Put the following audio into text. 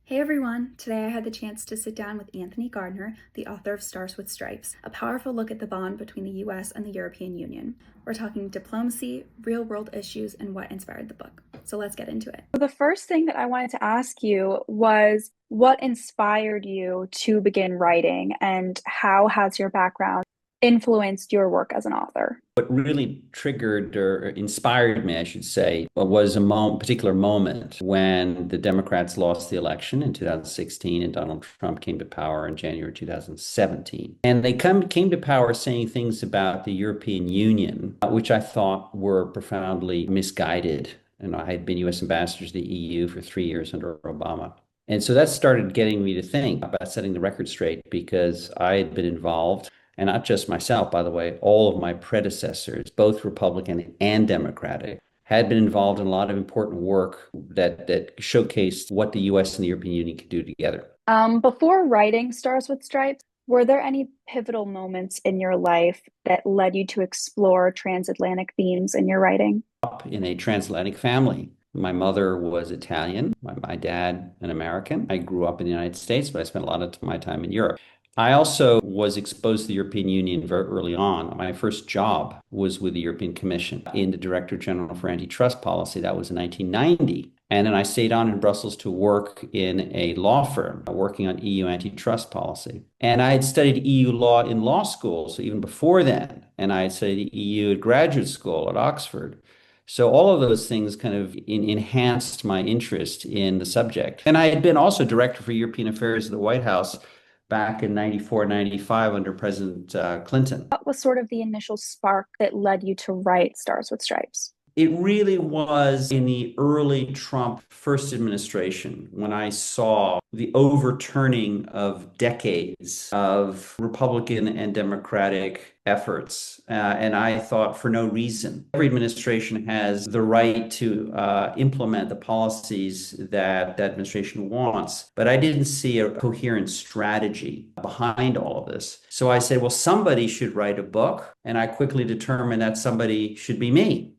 Hey everyone! Today I had the chance to sit down with Anthony Gardner, the author of Stars with Stripes, a powerful look at the bond between the US and the European Union. We're talking diplomacy, real world issues, and what inspired the book. So let's get into it. The first thing that I wanted to ask you was what inspired you to begin writing, and how has your background influenced your work as an author? What really triggered or inspired me, I should say, was a particular moment when the Democrats lost the election in 2016 and Donald Trump came to power in January 2017. And they came to power saying things about the European Union, which I thought were profoundly misguided. And I had been U.S. ambassador to the EU for 3 years under Obama. And so that started getting me to think about setting the record straight because I had been involved, and not just myself, by the way, all of my predecessors, both Republican and Democratic, had been involved in a lot of important work that showcased what the US and the European Union could do together. Before writing Stars with Stripes, were there any pivotal moments in your life that led you to explore transatlantic themes in your writing? Up in a transatlantic family. My mother was Italian, my dad an American. I grew up in the United States, but I spent a lot of my time in Europe. I also was exposed to the European Union very early on. My first job was with the European Commission in the Director General for Antitrust Policy. That was in 1990. And then I stayed on in Brussels to work in a law firm working on EU antitrust policy. And I had studied EU law in law school, so even before then. And I had studied EU at graduate school at Oxford. So all of those things kind of enhanced my interest in the subject. And I had been also director for European affairs at the White House back in 94, 95 under President Clinton. What was sort of the initial spark that led you to write Stars with Stripes? It really was in the early Trump first administration when I saw the overturning of decades of Republican and Democratic efforts. And I thought for no reason. Every administration has the right to implement the policies that that administration wants. But I didn't see a coherent strategy behind all of this. So I said, well, somebody should write a book. And I quickly determined that somebody should be me.